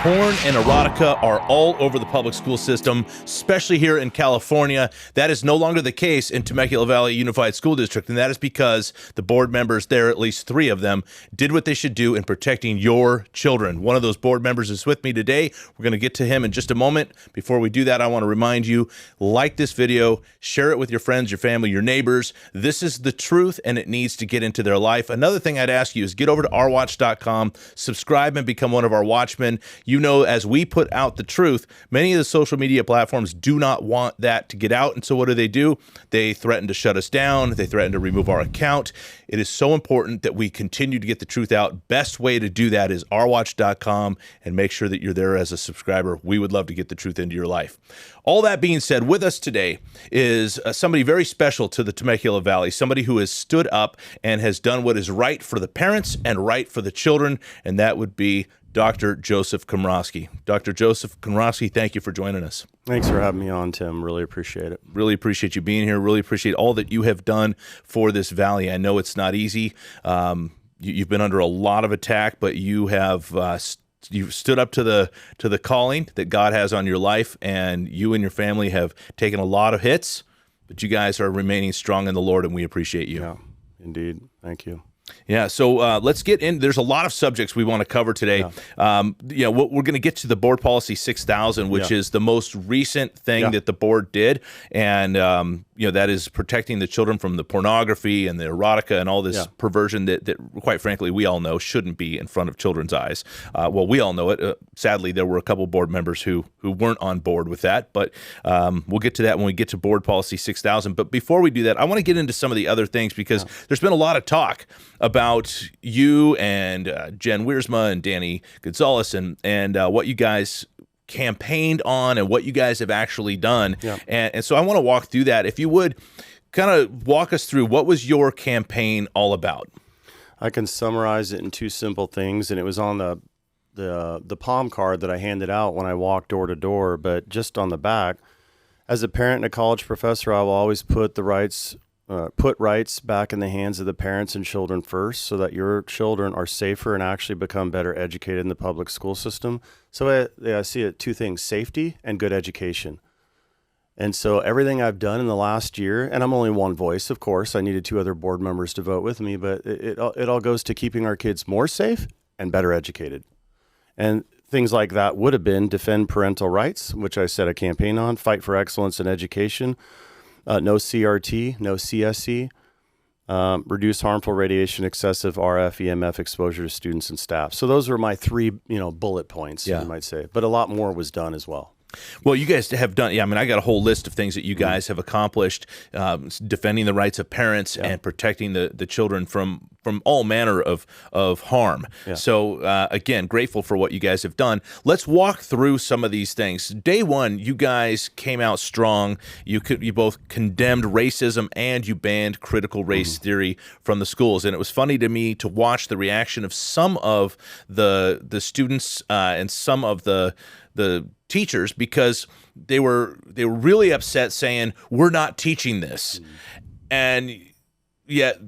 Porn and erotica are all over the public school system, especially here in California. That is no longer the case in Temecula Valley Unified School District, and that is because the board members there, at least 3 of them, did what they should do in protecting your children. One of those board members is with me today. We're going to get to him in just a moment. Before we do that, I want to remind you, like this video, share it with your friends, your family, your neighbors. This is the truth, and it needs to get into their life. Another thing I'd ask you is get over to ourwatch.com, subscribe, and become one of our watchmen. You know, as we put out the truth, many of the social media platforms do not want that to get out. And so what do? They threaten to shut us down. They threaten to remove our account. It is so important that we continue to get the truth out. Best way to do that is ourwatch.com, and make sure that you're there as a subscriber. We would love to get the truth into your life. All that being said, with us today is somebody very special to the Temecula Valley, somebody who has stood up and has done what is right for the parents and right for the children, and that would be Dr. Joseph Komrosky. Dr. Joseph Komrosky, thank you for joining us. Thanks for having me on, Tim. Really appreciate it. Really appreciate you being here. Really appreciate all that you have done for this valley. I know it's not easy. You've been under a lot of attack, but you have you've stood up to the calling that God has on your life, and you and your family have taken a lot of hits, but you guys are remaining strong in the Lord, and we appreciate you. Yeah, indeed. Thank you. Yeah, so let's get in. There's a lot of subjects we want to cover today. Yeah. We're going to get to the Board Policy 6000, which is the most recent thing that the board did, and that is protecting the children from the pornography and the erotica and all this perversion that, quite frankly, we all know shouldn't be in front of children's eyes. Well, we all know it. Sadly, there were a couple board members who weren't on board with that, but we'll get to that when we get to Board Policy 6000. But before we do that, I want to get into some of the other things, because there's been a lot of talk about you and Jen Wiersma and Danny Gonzalez and what you guys campaigned on and what you guys have actually done. And so I want to walk through that. If you would kind of walk us through, what was your campaign all about? I can summarize it in 2 simple things, and it was on the palm card that I handed out when I walked door to door, but just on the back. As a parent and a college professor, I will always put rights back in the hands of the parents and children first, so that your children are safer and actually become better educated in the public school system. So I see it 2 things: safety and good education. And so everything I've done in the last year, and I'm only one voice, of course, I needed 2 other board members to vote with me, but it all goes to keeping our kids more safe and better educated. And things like that would have been defend parental rights, which I set a campaign on, fight for excellence in education, no CRT, no CSE, reduce harmful radiation, excessive RF, EMF exposure to students and staff. So those were my 3, bullet points, you might say. But a lot more was done as well. Well, you guys have done, I got a whole list of things that you guys have accomplished, defending the rights of parents and protecting the children from all manner of harm. So, again, grateful for what you guys have done. Let's walk through some of these things. Day one, you guys came out strong. You both condemned racism and you banned critical race theory from the schools. And it was funny to me to watch the reaction of some of the students and some of the teachers, because they were really upset, saying, we're not teaching this. And yet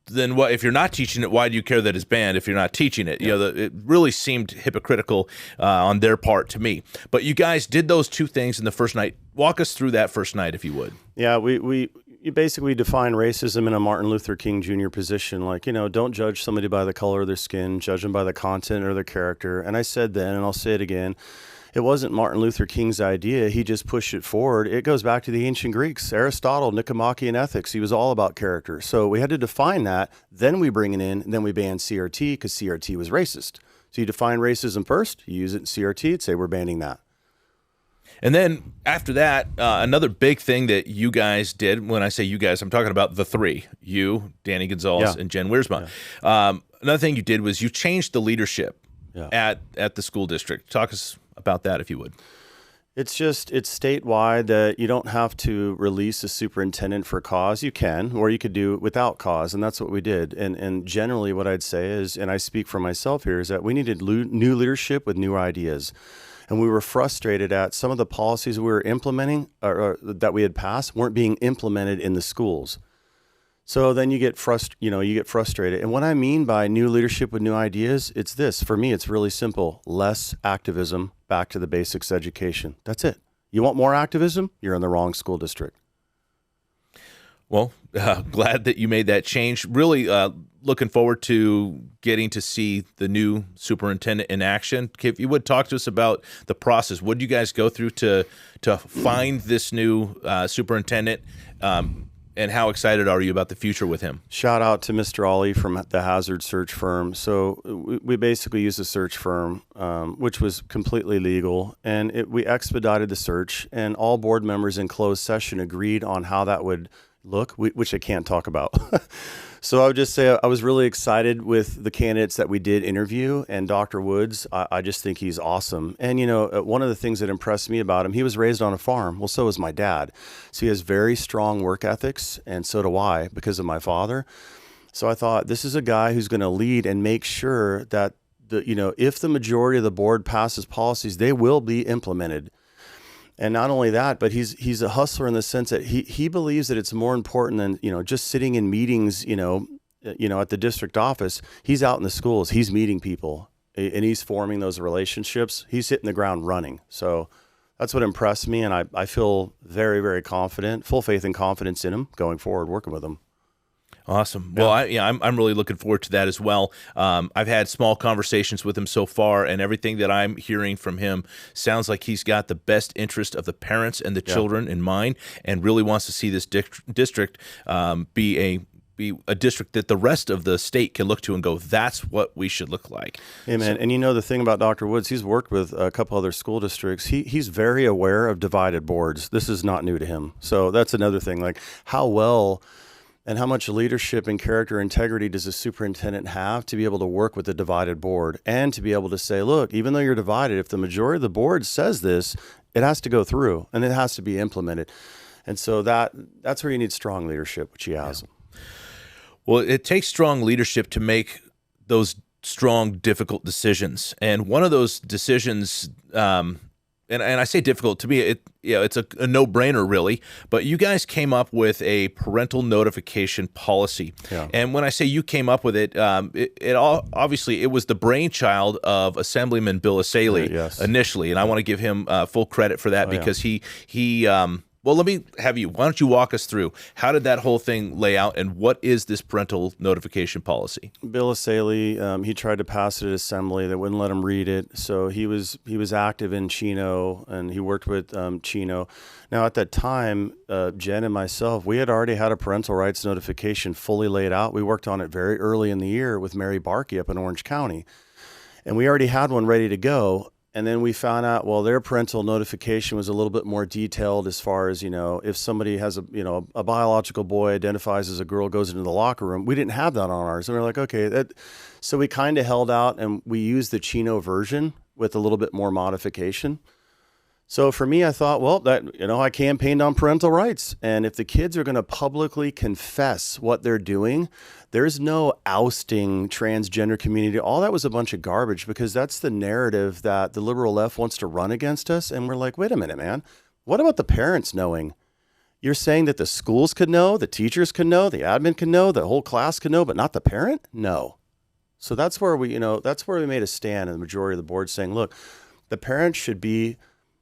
then what, if you're not teaching it, why do you care that it's banned if you're not teaching it? It really seemed hypocritical on their part to me. But you guys did those 2 things in the first night. Walk us through that first night, if you would. Yeah, you basically define racism in a Martin Luther King Jr. position, like, don't judge somebody by the color of their skin, judge them by the content or their character. And I said then, and I'll say it again, it wasn't Martin Luther King's idea. He just pushed it forward. It goes back to the ancient Greeks, Aristotle, Nicomachean ethics. He was all about character. So we had to define that. Then we bring it in, and then we ban CRT because CRT was racist. So you define racism first, you use it in CRT, and say we're banning that. And then after that, another big thing that you guys did, when I say you guys, I'm talking about the 3, you, Danny Gonzalez, and Jen Wiersma. Another thing you did was you changed the leadership at the school district. Talk us about that, if you would. It's statewide that you don't have to release a superintendent for cause. You can, or you could do it without cause, and that's what we did. And generally what I'd say is, and I speak for myself here, is that we needed new leadership with new ideas. And we were frustrated at some of the policies we were implementing or that we had passed weren't being implemented in the schools. So then you get frustrated. And what I mean by new leadership with new ideas, it's this. For me, it's really simple. Less activism, back to the basics education. That's it. You want more activism? You're in the wrong school district. Well, glad that you made that change. Really looking forward to getting to see the new superintendent in action. If you would talk to us about the process, what did you guys go through to find this new superintendent? And how excited are you about the future with him? Shout out to Mr. Ollie from the Hazard Search Firm. So we basically used a search firm, which was completely legal, and we expedited the search, and all board members in closed session agreed on how that would look, which I can't talk about. So I would just say I was really excited with the candidates that we did interview, and Dr. Woods, I just think he's awesome. And, one of the things that impressed me about him, he was raised on a farm. Well, so was my dad. So he has very strong work ethics, and so do I because of my father. So I thought this is a guy who's going to lead and make sure that, if the majority of the board passes policies, they will be implemented. And not only that, but he's a hustler in the sense that he believes that it's more important than, just sitting in meetings, at the district office. He's out in the schools, he's meeting people, and he's forming those relationships. He's hitting the ground running. So that's what impressed me. And I feel very, very confident, full faith and confidence in him going forward, working with him. Awesome. Well, I'm really looking forward to that as well. I've had small conversations with him so far, and everything that I'm hearing from him sounds like he's got the best interest of the parents and the children in mind, and really wants to see this district be a district that the rest of the state can look to and go, that's what we should look like. Amen. So, and the thing about Dr. Woods, he's worked with a couple other school districts. He's very aware of divided boards. This is not new to him. So that's another thing, like how well and how much leadership and character integrity does a superintendent have to be able to work with a divided board and to be able to say, look, even though you're divided, if the majority of the board says this, it has to go through and it has to be implemented. And so that's where you need strong leadership, which he has. Yeah. Well, it takes strong leadership to make those strong, difficult decisions. And one of those decisions, and I say difficult, to me, it's a no-brainer, really. But you guys came up with a parental notification policy. Yeah. And when I say you came up with it, obviously it was the brainchild of Assemblyman Bill Asaley initially. And I want to give him full credit for that because he well, let me have you. Why don't you walk us through how did that whole thing lay out, and what is this parental notification policy? Bill Asaley, he tried to pass it at Assembly. They wouldn't let him read it. So he was active in Chino, and he worked with Chino. Now, at that time, Jen and myself, we had already had a parental rights notification fully laid out. We worked on it very early in the year with Mary Barkey up in Orange County, and we already had one ready to go. And then we found out, well, their parental notification was a little bit more detailed as far as, if somebody has a biological boy identifies as a girl, goes into the locker room. We didn't have that on ours. And we were like, okay. So we kind of held out and we used the Chino version with a little bit more modification. So for me, I thought, well, I campaigned on parental rights. And if the kids are going to publicly confess what they're doing, there's no ousting transgender community. All that was a bunch of garbage because that's the narrative that the liberal left wants to run against us. And we're like, wait a minute, man. What about the parents knowing? You're saying that the schools could know, the teachers could know, the admin could know, the whole class could know, but not the parent? No. So that's where we made a stand, and the majority of the board saying, look, the parents should be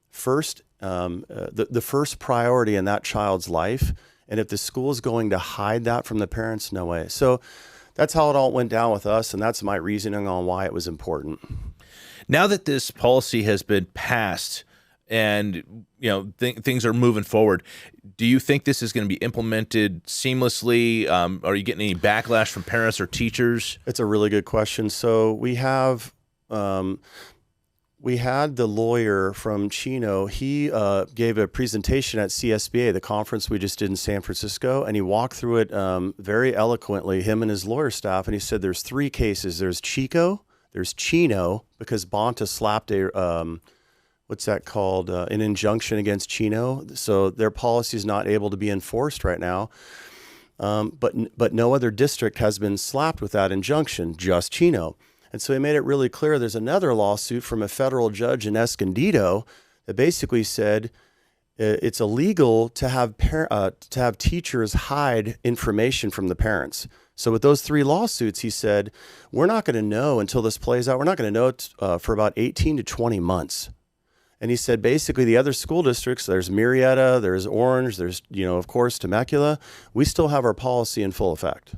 first, the first priority in that child's life. And if the school is going to hide that from the parents, no way. So that's how it all went down with us. And that's my reasoning on why it was important. Now that this policy has been passed and, things are moving forward, do you think this is going to be implemented seamlessly? Are you getting any backlash from parents or teachers? It's a really good question. So we have, we had the lawyer from Chino. He gave a presentation at CSBA, the conference we just did in San Francisco, and he walked through it very eloquently, him and his lawyer staff, and he said there's three cases. There's Chico, there's Chino, because Bonta slapped a, what's that called, an injunction against Chino, so their policy is not able to be enforced right now. But no other district has been slapped with that injunction, just Chino. And so he made it really clear there's another lawsuit from a federal judge in Escondido that basically said, it's illegal to have teachers hide information from the parents. So with those 3 lawsuits, he said, we're not going to know until this plays out. We're not going to know for about 18 to 20 months. And he said, basically, the other school districts, there's Marietta, there's Orange, there's, of course, Temecula. We still have our policy in full effect.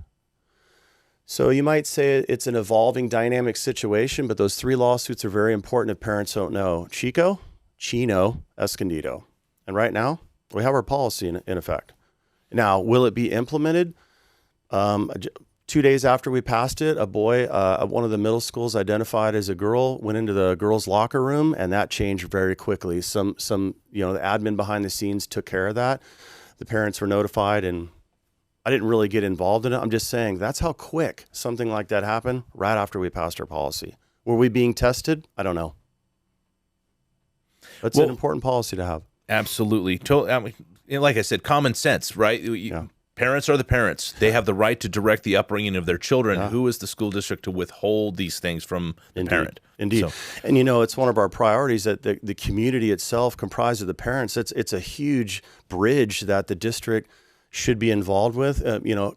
So you might say it's an evolving dynamic situation, but those 3 lawsuits are very important if parents don't know. Chino, Escondido. And right now, we have our policy in effect. Now, will it be implemented? 2 days after we passed it, a boy at one of the middle schools identified as a girl went into the girls' locker room, and that changed very quickly. Some the admin behind the scenes took care of that. The parents were notified, and I didn't really get involved in it. I'm just saying that's how quick something like that happened right after we passed our policy. Were we being tested? I don't know. That's an important policy to have. Absolutely. Like I said, common sense, right? Parents are the parents. They have the right to direct the upbringing of their children. Who is the school district to withhold these things from the parent? Indeed. So. And, it's one of our priorities that the community itself, comprised of the parents, it's a huge bridge that the district should be involved with,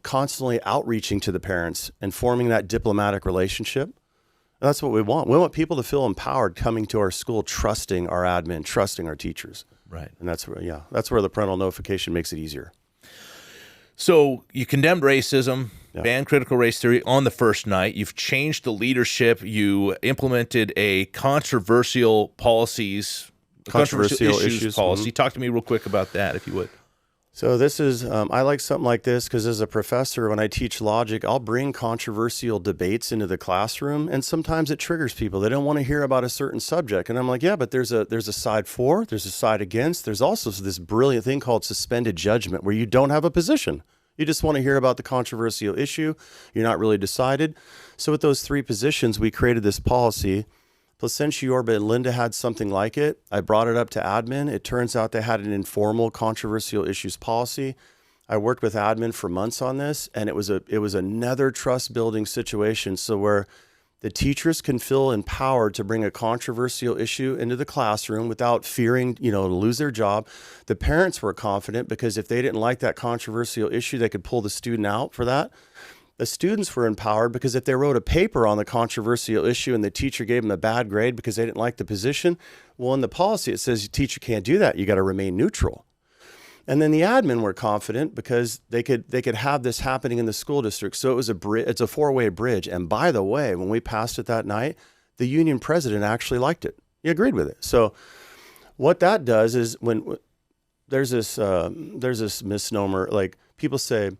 constantly outreaching to the parents and forming that diplomatic relationship. And that's what we want. We want people to feel empowered coming to our school, trusting our admin, trusting our teachers. Right. And that's where the parental notification makes it easier. So you condemned racism, banned critical race theory on the first night. You've changed the leadership. You implemented a controversial issues policy. Talk to me real quick about that, if you would. So this is, I like something like this because as a professor, when I teach logic, I'll bring controversial debates into the classroom, and sometimes it triggers people. They don't want to hear about a certain subject. And I'm like, yeah, but there's a side for, there's a side against. There's also this brilliant thing called suspended judgment where you don't have a position. You just want to hear about the controversial issue. You're not really decided. So with those 3 positions, we created this policy. Placentia Yorba and Linda had something like it. I brought it up to admin. It turns out they had an informal controversial issues policy. I worked with admin for months on this, and it was another trust building situation. So where the teachers can feel empowered to bring a controversial issue into the classroom without fearing, to lose their job. The parents were confident because if they didn't like that controversial issue, they could pull the student out for that. The students were empowered because if they wrote a paper on the controversial issue and the teacher gave them a bad grade because they didn't like the position, well, in the policy, it says your teacher can't do that. You got to remain neutral. And then the admin were confident because they could have this happening in the school district. So it's a 4-way bridge. And by the way, when we passed it that night, the union president actually liked it. He agreed with it. So what that does is when there's this misnomer, like people say,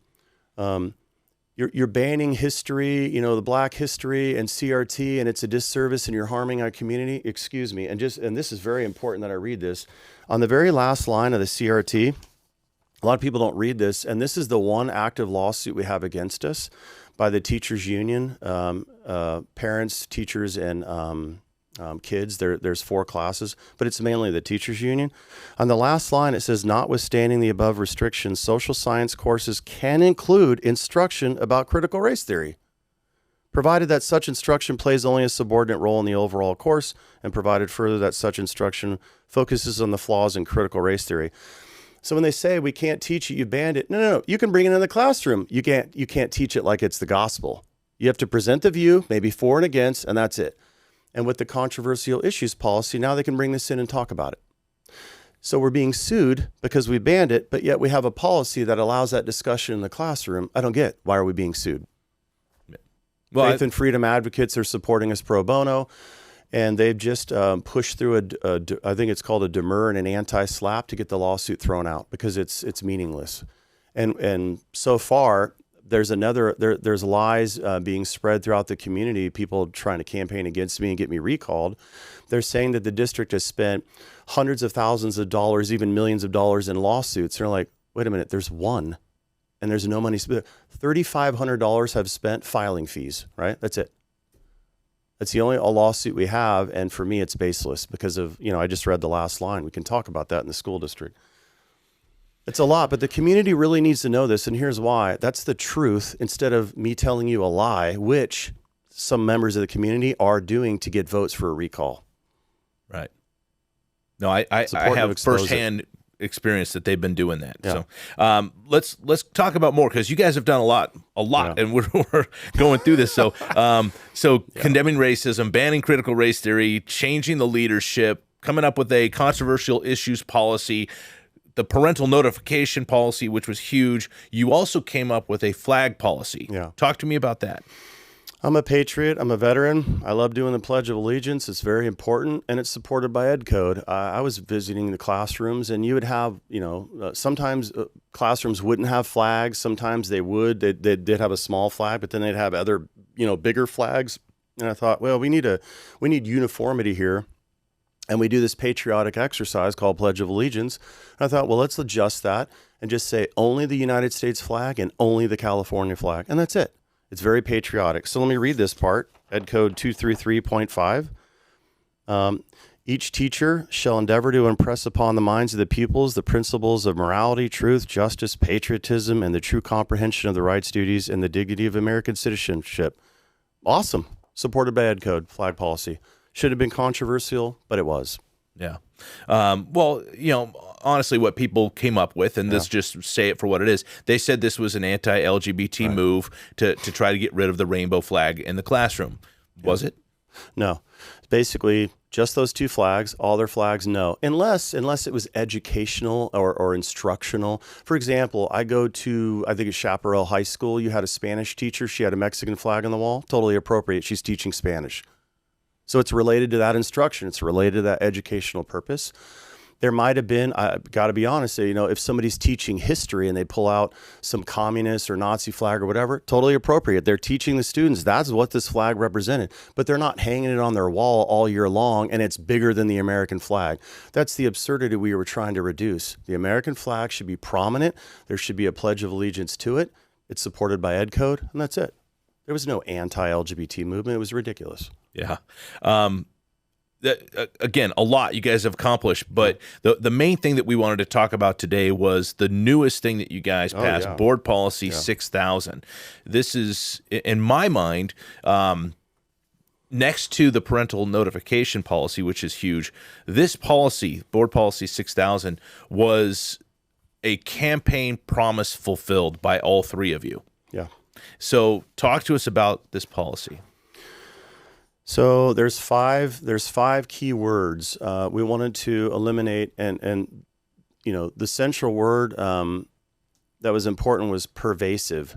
you're banning history, the Black history and CRT, and it's a disservice and you're harming our community. Excuse me. And this is very important that I read this. On the very last line of the CRT, a lot of people don't read this, and this is the one active lawsuit we have against us by the teachers union, parents, teachers, and kids. There's 4 classes, but it's mainly the teachers union. On the last line, it says, notwithstanding the above restrictions, social science courses can include instruction about critical race theory, provided that such instruction plays only a subordinate role in the overall course, and provided further that such instruction focuses on the flaws in critical race theory. So when they say we can't teach it, you banned it. No. You can bring it in the classroom. You can't teach it like it's the gospel. You have to present the view, maybe for and against, and that's it. And with the controversial issues policy, now they can bring this in and talk about it. So we're being sued because we banned it, but yet we have a policy that allows that discussion in the classroom. I don't get why are we being sued? Well, Faith and Freedom Advocates are supporting us pro bono, and they've just pushed through I think it's called a demur and an anti-slap to get the lawsuit thrown out because it's meaningless. And so far, there's lies being spread throughout the community, people trying to campaign against me and get me recalled. They're saying that the district has spent hundreds of thousands of dollars, even millions of dollars in lawsuits. They're like, wait a minute, there's one, and there's no money spent. $3,500 have spent filing fees, right? That's it. That's the only lawsuit we have, and for me, it's baseless because of, I just read the last line. We can talk about that in the school district. It's a lot, but the community really needs to know this, and here's why. That's the truth instead of me telling you a lie, which some members of the community are doing to get votes for a recall. Right. No, I have firsthand experience that they've been doing that. Yeah. So let's talk about more, because you guys have done a lot, Yeah. and we're going through this. So condemning racism, banning critical race theory, changing the leadership, coming up with a controversial issues policy, the parental notification policy, which was huge. You also came up with a flag policy. Yeah. Talk to me about that. I'm a patriot. I'm a veteran. I love doing the Pledge of Allegiance. It's very important, and it's supported by Ed Code. I was visiting the classrooms, and you would have, sometimes classrooms wouldn't have flags. Sometimes they would. They did have a small flag, but then they'd have other, bigger flags. And I thought, well, we need uniformity here. And we do this patriotic exercise called Pledge of Allegiance. And I thought, well, let's adjust that and just say only the United States flag and only the California flag. And that's it. It's very patriotic. So let me read this part, Ed Code 233.5. Each teacher shall endeavor to impress upon the minds of the pupils the principles of morality, truth, justice, patriotism, and the true comprehension of the rights, duties, and the dignity of American citizenship. Awesome. Supported by Ed Code, flag policy. Should have been controversial, but it was. Yeah. Well, honestly, what people came up with, and let's just say it for what it is, they said this was an anti-LGBT move to try to get rid of the rainbow flag in the classroom. Was it? No. Basically, just those two flags, all their flags, no. Unless it was educational or instructional. For example, I go to, I think it's Chaparral High School. You had a Spanish teacher. She had a Mexican flag on the wall. Totally appropriate. She's teaching Spanish. So it's related to that instruction. It's related to that educational purpose. There might have been, I've got to be honest, if somebody's teaching history and they pull out some communist or Nazi flag or whatever, totally appropriate. They're teaching the students that's what this flag represented, but they're not hanging it on their wall all year long and it's bigger than the American flag. That's the absurdity we were trying to reduce. The American flag should be prominent. There should be a Pledge of Allegiance to it. It's supported by Ed Code, and that's it. There was no anti-LGBT movement. It was ridiculous. Yeah. Again, a lot you guys have accomplished, but the main thing that we wanted to talk about today was the newest thing that you guys passed, Board Policy 6000. This is, in my mind, next to the parental notification policy, which is huge, this policy, Board Policy 6000, was a campaign promise fulfilled by all three of you. Yeah. So talk to us about this policy. So there's five key words we wanted to eliminate, and the central word that was important was pervasive.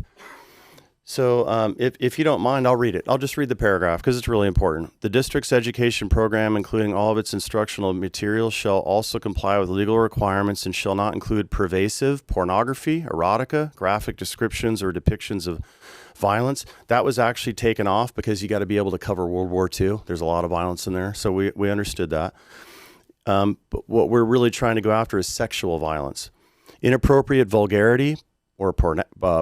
So if you don't mind, I'll read it. I'll just read the paragraph because it's really important. The district's education program, including all of its instructional materials, shall also comply with legal requirements and shall not include pervasive pornography, erotica, graphic descriptions, or depictions of violence. That was actually taken off because you got to be able to cover World War II. There's a lot of violence in there, so we understood that. But what we're really trying to go after is sexual violence, inappropriate vulgarity, or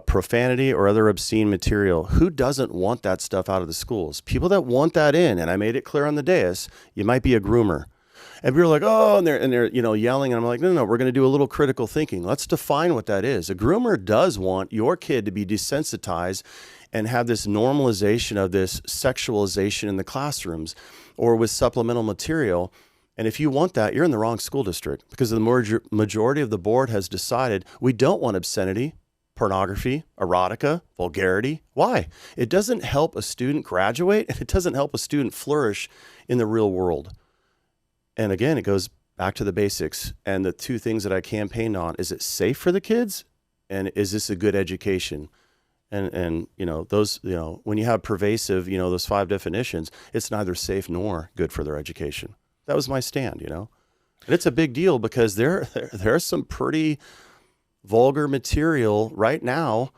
profanity or other obscene material. Who doesn't want that stuff out of the schools? People that want that in, and I made it clear on the dais, you might be a groomer. And people are like, oh, and they're yelling, and I'm like, no, we're going to do a little critical thinking. Let's define what that is. A groomer does want your kid to be desensitized and have this normalization of this sexualization in the classrooms or with supplemental material. And if you want that, you're in the wrong school district, because the majority of the board has decided we don't want obscenity, pornography, erotica, vulgarity. Why? It doesn't help a student graduate, and it doesn't help a student flourish in the real world. And again, it goes back to the basics. And the two things that I campaigned on: is it safe for the kids, and is this a good education? And those, when you have pervasive, those five definitions, it's neither safe nor good for their education. That was my stand, And it's a big deal because there's some pretty vulgar material right now.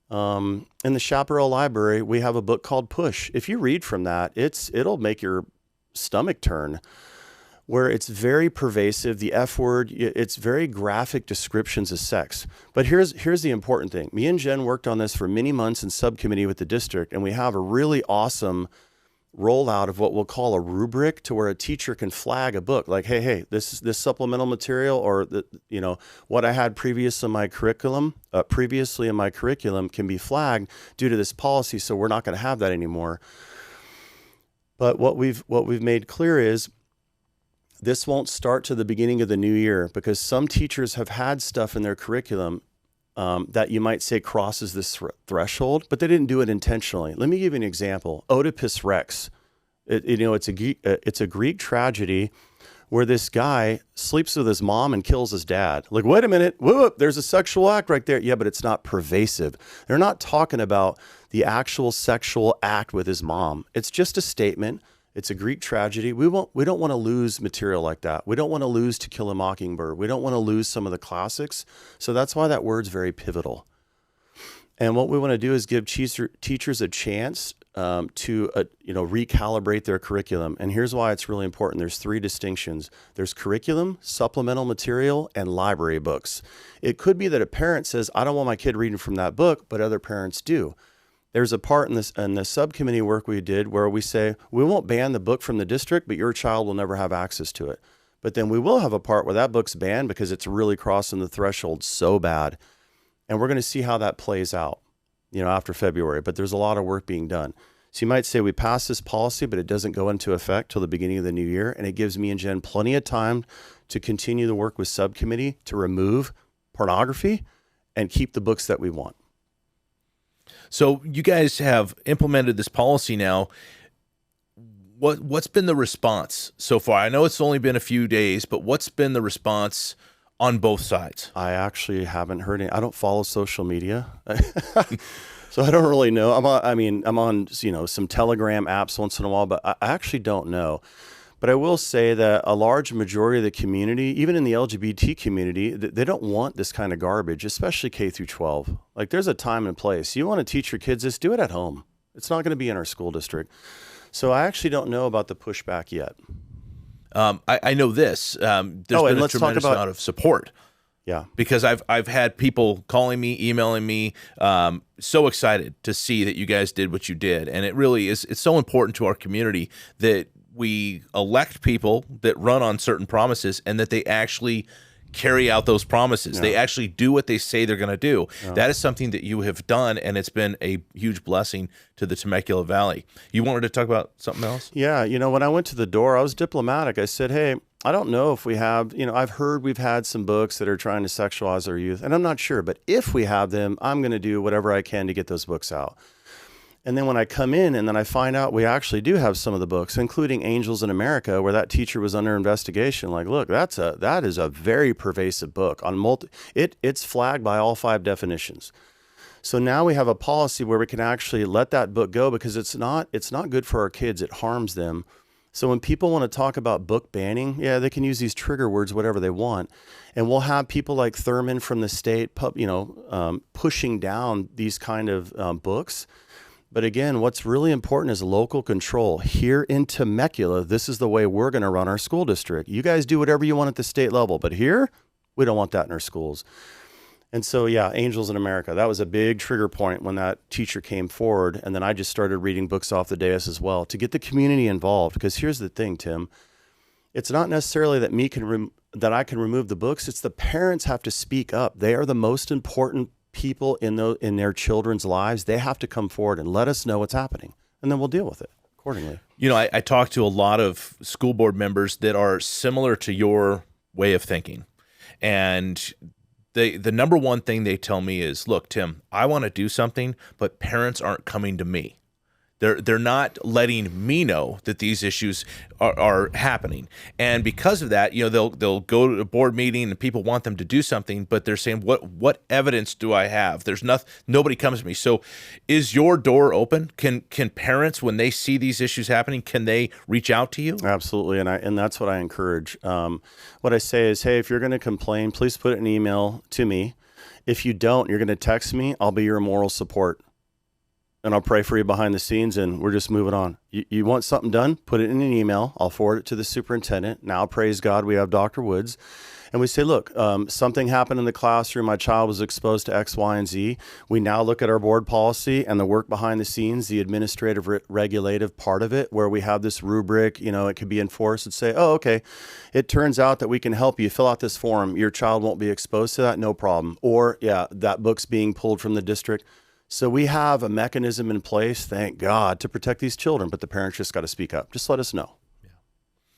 In the Chaparral Library, we have a book called Push. If you read from that, it'll make your stomach turn, where it's very pervasive, the F word, it's very graphic descriptions of sex. But here's the important thing. Me and Jen worked on this for many months in subcommittee with the district, and we have a really awesome rollout of what we'll call a rubric, to where a teacher can flag a book like, hey, this supplemental material, or what I had previously in my curriculum can be flagged due to this policy, so we're not going to have that anymore. But what we've made clear is this won't start to the beginning of the new year because some teachers have had stuff in their curriculum that you might say crosses this threshold, but they didn't do it intentionally. Let me give you an example. Oedipus Rex. It's a Greek tragedy where this guy sleeps with his mom and kills his dad. Like, wait a minute, whoop, there's a sexual act right there. Yeah, but it's not pervasive. They're not talking about the actual sexual act with his mom. It's just a statement. It's a Greek tragedy. We don't want to lose material like that. We don't want to lose To Kill a Mockingbird. We don't want to lose some of the classics. So that's why that word's very pivotal. And what we want to do is give teachers a chance to recalibrate their curriculum. And here's why it's really important. There's 3 distinctions. There's curriculum, supplemental material, and library books. It could be that a parent says, I don't want my kid reading from that book, but other parents do. There's a part in the subcommittee work we did where we say, we won't ban the book from the district, but your child will never have access to it. But then we will have a part where that book's banned because it's really crossing the threshold so bad. And we're going to see how that plays out, after February. But there's a lot of work being done. So you might say we pass this policy, but it doesn't go into effect till the beginning of the new year. And it gives me and Jen plenty of time to continue the work with subcommittee to remove pornography and keep the books that we want. So you guys have implemented this policy now. What's been the response so far? I know it's only been a few days, but what's been the response on both sides? I actually haven't heard any. I don't follow social media, so I don't really know. I'm on some Telegram apps once in a while, but I actually don't know. But I will say that a large majority of the community, even in the LGBT community, they don't want this kind of garbage, especially K through 12. Like, there's a time and place. You want to teach your kids this, do it at home. It's not going to be in our school district. So I actually don't know about the pushback yet. I know this. There's been a tremendous amount of support. Yeah. Because I've had people calling me, emailing me, so excited to see that you guys did what you did. And it really is, it's so important to our community that we elect people that run on certain promises and that they actually carry out those promises. Yeah. They actually do what they say they're going to do. Yeah. That is something that you have done, and it's been a huge blessing to the Temecula Valley. You wanted to talk about something else? Yeah. When I went to the door, I was diplomatic. I said, hey, I don't know if we have, I've heard we've had some books that are trying to sexualize our youth, and I'm not sure. But if we have them, I'm going to do whatever I can to get those books out. And then when I come in and then I find out we actually do have some of the books, including Angels in America, where that teacher was under investigation. Like, look, that is a very pervasive book. It's flagged by all 5 definitions. So now we have a policy where we can actually let that book go because it's not good for our kids. It harms them. So when people want to talk about book banning, yeah, they can use these trigger words, whatever they want. And we'll have people like Thurman from the state, pushing down these kind of books. But again, what's really important is local control. Here in Temecula, this is the way we're going to run our school district. You guys do whatever you want at the state level, but here, we don't want that in our schools. And so, yeah, Angels in America, that was a big trigger point when that teacher came forward. And then I just started reading books off the dais as well to get the community involved. Because here's the thing, Tim, it's not necessarily that that I can remove the books. It's the parents have to speak up. They are the most important people in their children's lives. They have to come forward and let us know what's happening, and then we'll deal with it accordingly. I talk to a lot of school board members that are similar to your way of thinking, and the number one thing they tell me is, look, Tim, I want to do something, but parents aren't coming to me. They're not letting me know that these issues are happening, and because of that, they'll go to a board meeting and people want them to do something, but they're saying, what evidence do I have? There's nobody comes to me. So, is your door open? Can parents, when they see these issues happening, can they reach out to you? Absolutely, and that's what I encourage. What I say is, hey, if you're going to complain, please put an email to me. If you don't, you're going to text me. I'll be your moral support. And I'll pray for you behind the scenes, and we're just moving on. You want something done? Put it in an email. I'll forward it to the superintendent. Now, praise God, we have Dr. Woods. And we say, look, something happened in the classroom. My child was exposed to X, Y, and Z. We now look at our board policy and the work behind the scenes, the administrative regulative part of it, where we have this rubric, it could be enforced, and say, oh, okay, it turns out that we can help you fill out this form. Your child won't be exposed to that, no problem. Or, yeah, that book's being pulled from the district. So we have a mechanism in place, thank God, to protect these children, but the parents just got to speak up. Just let us know.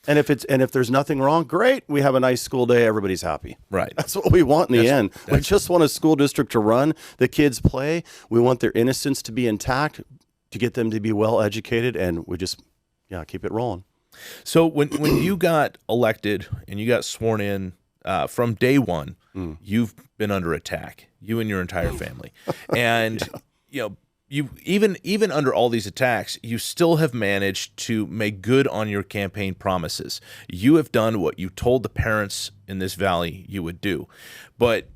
And if there's nothing wrong, great. We have a nice school day. Everybody's happy. Right. That's what we want in the end. We just want a school district to run, the kids play. We want their innocence to be intact, to get them to be well educated, and we just keep it rolling. So when you got elected and you got sworn in, from day one, you've been under attack, you and your entire family. And you even under all these attacks, you still have managed to make good on your campaign promises. You have done what you told the parents in this valley you would do. But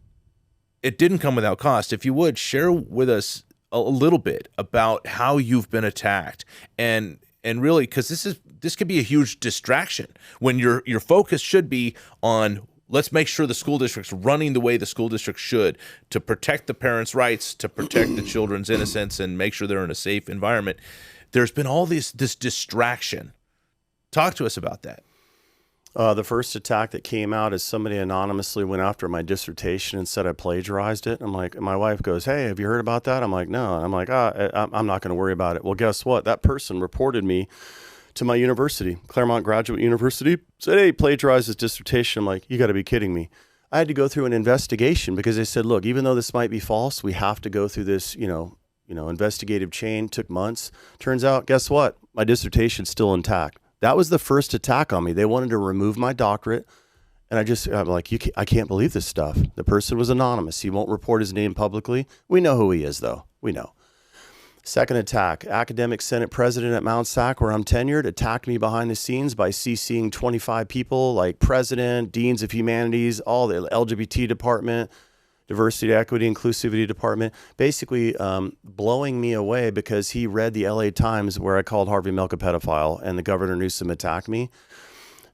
it didn't come without cost. If you would, share with us a little bit about how you've been attacked, and really, because this could be a huge distraction when your focus should be on, let's make sure the school district's running the way the school district should, to protect the parents' rights, to protect the children's innocence, and make sure they're in a safe environment. There's been all this distraction. Talk to us about that. The first attack that came out is somebody anonymously went after my dissertation and said I plagiarized it. I'm like, and my wife goes, "Hey, have you heard about that?" I'm like, "No." I'm like, I'm not going to worry about it. Well, guess what? That person reported me to my university, Claremont Graduate University, said, "Hey, plagiarized his dissertation." I'm like, "You got to be kidding me." I had to go through an investigation because they said, "Look, even though this might be false, we have to go through this, investigative chain." Took months. Turns out, guess what? My dissertation's still intact. That was the first attack on me. They wanted to remove my doctorate. And I'm like, I can't believe this stuff. The person was anonymous. He won't report his name publicly. We know who he is, though. We know. Second attack, academic senate president at Mount Sac, where I'm tenured, attacked me behind the scenes by CCing 25 people, like president, deans of humanities, all the LGBT department, diversity, equity, inclusivity department, basically blowing me away because he read the LA Times where I called Harvey Milk a pedophile and the Governor Newsom attacked me.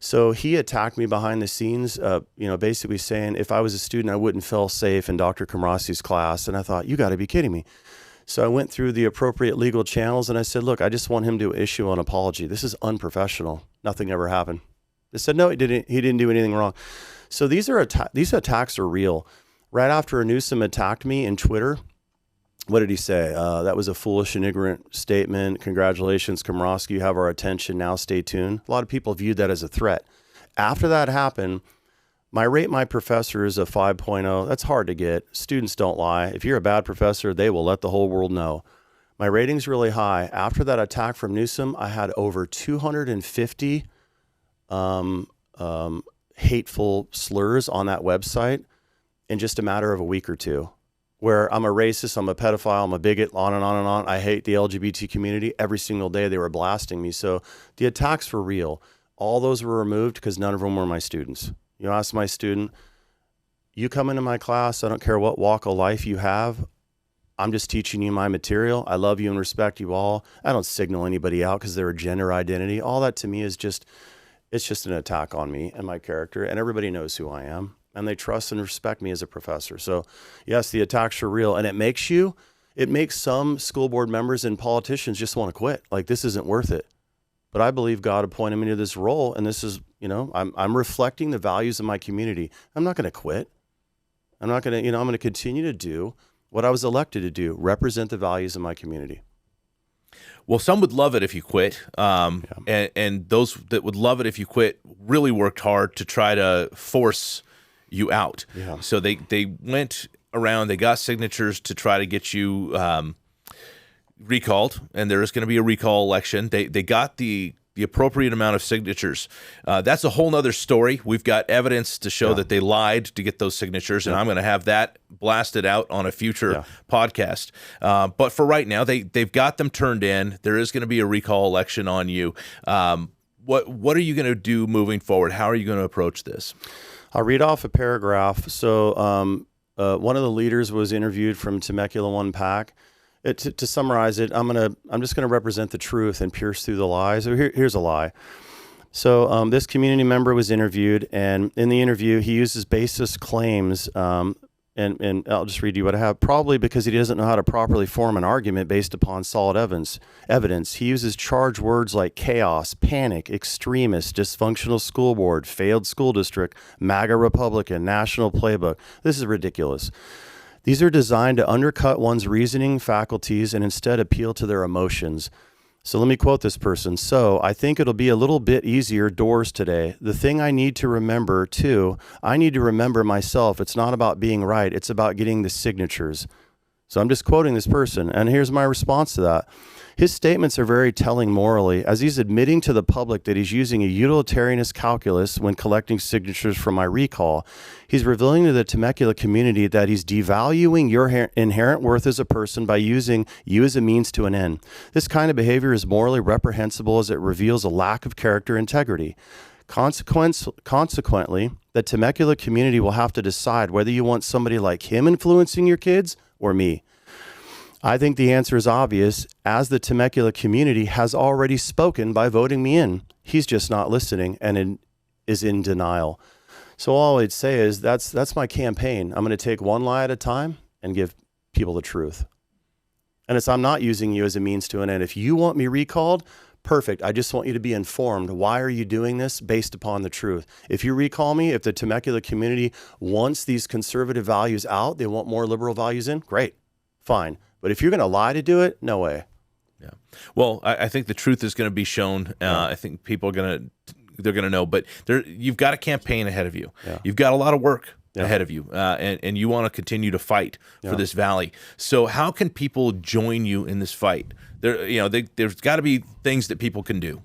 So he attacked me behind the scenes, basically saying if I was a student, I wouldn't feel safe in Dr. Komrosky's class. And I thought, you got to be kidding me. So I went through the appropriate legal channels and I said, look, I just want him to issue an apology. This is unprofessional. Nothing ever happened. They said, no, he didn't do anything wrong. So these attacks are real. Right after Newsom attacked me in Twitter, what did he say? That was a foolish and ignorant statement. Congratulations, Komrosky, you have our attention. Now stay tuned. A lot of people viewed that as a threat. After that happened, my professor is a 5.0. That's hard to get. Students don't lie. If you're a bad professor, they will let the whole world know. My rating's really high. After that attack from Newsom, I had over 250 hateful slurs on that website in just a matter of a week or two, where I'm a racist, I'm a pedophile, I'm a bigot, on and on and on. I hate the LGBT community. Every single day they were blasting me. So the attacks were real. All those were removed because none of them were my students. You ask my student, you come into my class, I don't care what walk of life you have, I'm just teaching you my material. I love you and respect you all. I don't signal anybody out because they're a gender identity. All that to me is it's just an attack on me and my character, and everybody knows who I am. And they trust and respect me as a professor. So yes, the attacks are real, and it makes some school board members and politicians just want to quit. Like, this isn't worth it. But I believe God appointed me to this role, and this is, I'm reflecting the values of my community. I'm not going to quit. I'm not going to, I'm going to continue to do what I was elected to do, represent the values of my community. Well, some would love it if you quit, and those that would love it if you quit really worked hard to try to force you out. Yeah. So they went around, they got signatures to try to get you recalled, and there is going to be a recall election. They got the appropriate amount of signatures. That's a whole nother story. We've got evidence to show that they lied to get those signatures, and I'm going to have that blasted out on a future podcast. But for right now, they've got them turned in. There is going to be a recall election on you. What are you going to do moving forward? How are you going to approach this? I'll read off a paragraph. So one of the leaders was interviewed from Temecula 1 PAC. To summarize it, I'm just gonna represent the truth and pierce through the lies. So here's a lie. So this community member was interviewed, and in the interview, he uses baseless claims. And I'll just read you what I have. Probably because he doesn't know how to properly form an argument based upon solid evidence. He uses charged words like chaos, panic, extremist, dysfunctional school board, failed school district, MAGA Republican, national playbook. This is ridiculous. These are designed to undercut one's reasoning faculties and instead appeal to their emotions. So let me quote this person. So I think it'll be a little bit easier doors today. The thing I need to remember too, I need to remember myself. It's not about being right. It's about getting the signatures. So I'm just quoting this person. And here's my response to that. His statements are very telling morally, as he's admitting to the public that he's using a utilitarianist calculus when collecting signatures for my recall. He's revealing to the Temecula community that he's devaluing your inherent worth as a person by using you as a means to an end. This kind of behavior is morally reprehensible as it reveals a lack of character integrity. Consequently, the Temecula community will have to decide whether you want somebody like him influencing your kids or me. I think the answer is obvious, as the Temecula community has already spoken by voting me in. He's just not listening and is in denial. So all I'd say is that's my campaign. I'm going to take one lie at a time and give people the truth. And I'm not using you as a means to an end. If you want me recalled, perfect. I just want you to be informed. Why are you doing this? Based upon the truth. If you recall me, if the Temecula community wants these conservative values out, they want more liberal values in, great, fine. But if you're going to lie to do it, no way. Yeah. Well, I think the truth is going to be shown. I think people are going to know. But you've got a campaign ahead of you. Yeah. You've got a lot of work ahead of you, and you want to continue to fight for this valley. So how can people join you in this fight? There's got to be things that people can do.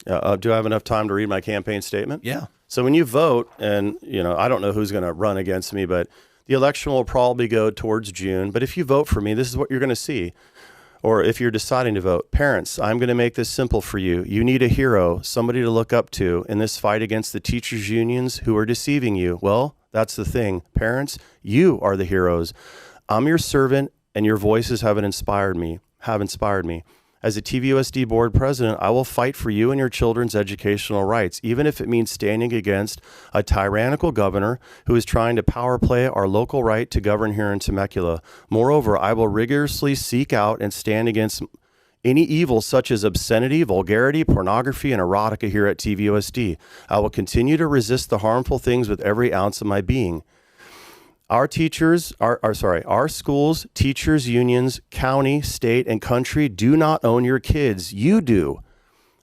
Do I have enough time to read my campaign statement? Yeah. So when you vote, and I don't know who's going to run against me, but the election will probably go towards June. But if you vote for me, this is what you're going to see. Or if you're deciding to vote, parents, I'm going to make this simple for you. You need a hero, somebody to look up to in this fight against the teachers' unions who are deceiving you. Well, that's the thing. Parents, you are the heroes. I'm your servant, and your voices have inspired me. As a TVUSD board president, I will fight for you and your children's educational rights, even if it means standing against a tyrannical governor who is trying to power play our local right to govern here in Temecula. Moreover, I will rigorously seek out and stand against any evil such as obscenity, vulgarity, pornography, and erotica here at TVUSD. I will continue to resist the harmful things with every ounce of my being. Our schools, teachers, unions, county, state, and country do not own your kids. You do.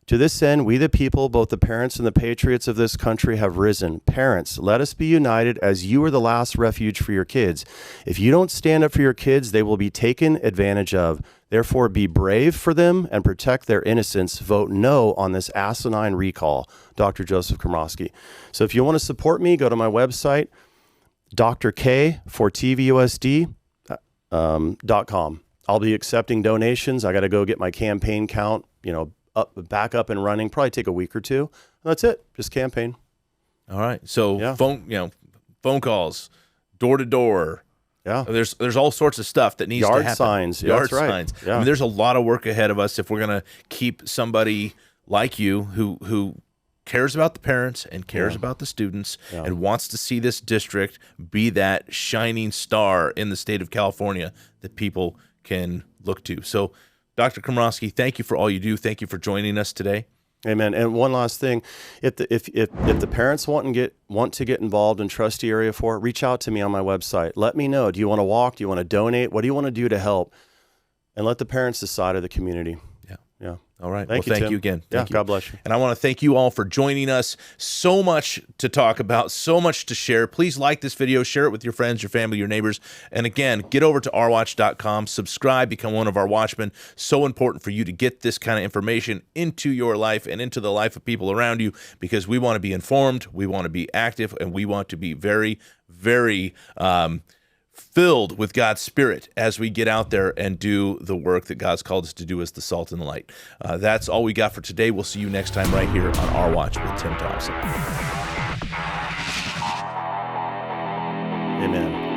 To this end, we the people, both the parents and the patriots of this country, have risen. Parents, let us be united as you are the last refuge for your kids. If you don't stand up for your kids, they will be taken advantage of. Therefore, be brave for them and protect their innocence. Vote no on this asinine recall. Dr. Joseph Komrosky. So if you want to support me, go to my website, Dr. K for TVUSD.com. I'll be accepting donations. I got to go get my campaign count, back up and running. Probably take a week or two. That's it. Just campaign. All right. So phone calls, door to door. Yeah. There's all sorts of stuff that needs to happen. Yard signs. Yard That's right. signs. Yeah. I mean, there's a lot of work ahead of us if we're going to keep somebody like you who cares about the parents and cares about the students and wants to see this district be that shining star in the state of California that people can look to. So, Dr. Komrosky, thank you for all you do. Thank you for joining us today. Amen. And one last thing, if the parents want to get involved in Trustee Area 4, reach out to me on my website. Let me know. Do you want to walk? Do you want to donate? What do you want to do to help? And let the parents decide of the community. Yeah. All right. Thank you again. Thank you. God bless you. And I want to thank you all for joining us. So much to talk about, so much to share. Please like this video, share it with your friends, your family, your neighbors. And again, get over to ourwatch.com, subscribe, become one of our watchmen. So important for you to get this kind of information into your life and into the life of people around you, because we want to be informed, we want to be active, and we want to be very, very filled with God's Spirit as we get out there and do the work that God's called us to do as the salt and the light. That's all we got for today. We'll see you next time right here on Our Watch with Tim Thompson. Amen.